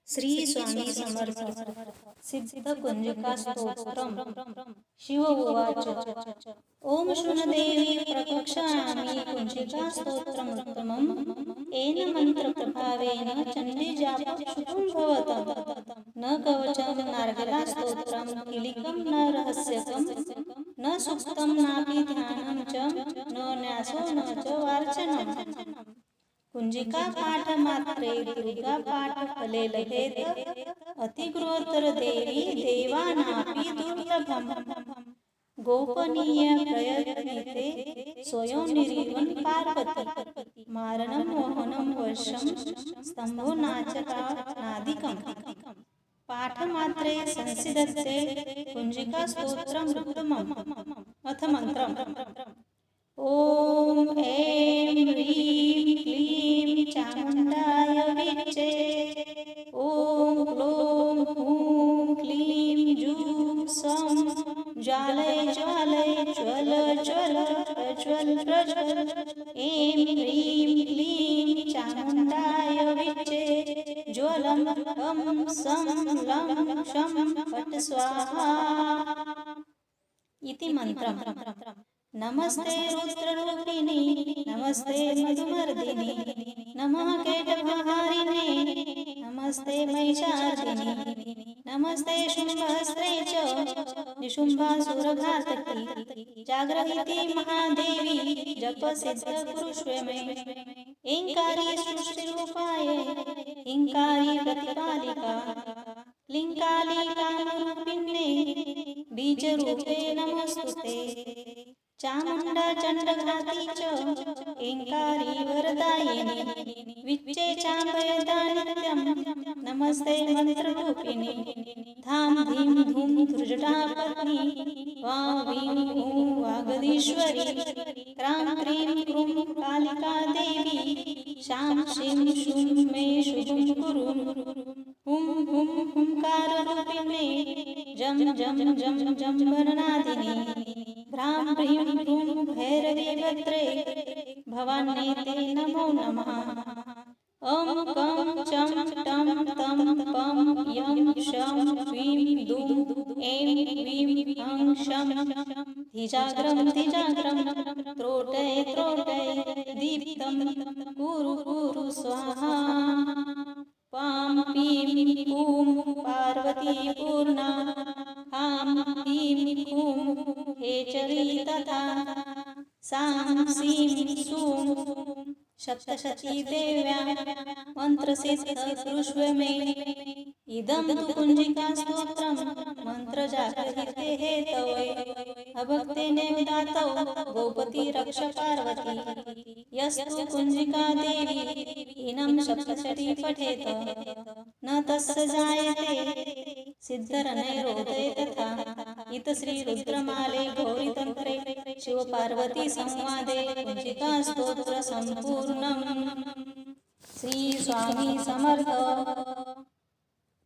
श्री स्वामी समर्थ सिद्ध कुंजिका स्तोत्रम शिव उवाच ओम शृणुदेवी प्रकक्षामि कुंजिका स्तोत्रमुत्तमं येन मंत्रप्रभावेन चण्डी जापं शुभं भवतं न कवचं नार्गला स्तोत्रं किलिकं न रहस्यकं न सुक्तं नापि ध्यानं च न न्यासो न च वार्चनम् कुंजिका पाठ मात्रे दुर्गा पाठ फले लभेत अतिग्रोतर देवी देवानापि दुर्लभम गोपनीय प्रयत्निते स्वयं निरीवन पार्वती मारणं मोहनं वर्षं स्तंभो नाचनादिकं पाठ मात्रे संसिदते कुंजिका स्तोत्रम उत्तमम् अथ मंत्रम् ओम ऐं ह्रीं क्लीं चामुण्डाय विच्चे ओम क्लों हूं क्लीं जूं सं ज्वालय ज्वालय ज्वल ज्वल प्रज्वल प्रज्वल ऐं ह्रीं क्लीं चामुण्डाय विच्चे ज्वलं लं सं लं क्षं फट् स्वाहा इति मंत्रम् नमस्ते रुद्ररूपिणी नमस्ते मधुमर्दिनी नमः केटभारिणे नमस्ते महिषार्दिनी नमस्ते शुम्भहस्ते च निशुम्भासुरघातकी जागृहिते महादेवी जपसिद्ध कुरुष्व मे ऐंकारी सृष्टिरूपाये हिंकारी प्रतिपालिका लिंकाली कामरूपिणे बीजरूपे नमस्तुते चामुंडा चंडघाती च ऐंकारी वरदायिनी विच्चे चांबयदा नित्यं नमस्ते मंत्ररूपिणी धाम धीम धूम धुर्जटा पत्नी वां वीं हूं वागदीश्वरी क्रां क्रीं क्रूं कालिका देवी शां शीं शूं मे शुभं कुरु हुं हुं हुंकाररूपिणे जं जं जं जं वरनादिनी ह्रां ह्रीं ह्रूं भैरवी भद्रे भवान्यै ते नमो नमः ॐ कं चं टं तं पं यं शं ह्रीं दूं ऐं ह्रीं हं शं धिजाग्रं धिजाग्रं त्रोटय त्रोटय दीप्तं कुरु कुरु स्वाहा पां पीं पूं पार्वती पूर्णा हां ह्रीं हूं हेचरी तथा सां सीं सूं सप्तशती देव्या मंत्रसिद्ध कुरुष्व मे इदं तु कुंजिका स्तोत्रं मंत्रजागृहिते हेतवे अभक्तेने उदातौ गोपती रक्ष पार्वती यस्तु कुंजिका देवी इनं सप्तशती पठेत न तस्य जायते सिद्धरनैरोदये तथा इत श्री रुद्रमाले गौरीतंत्रे शिव पार्वती संवादे कुंजिका स्तोत्र संपूर्णम् श्री स्वामी समर्थ।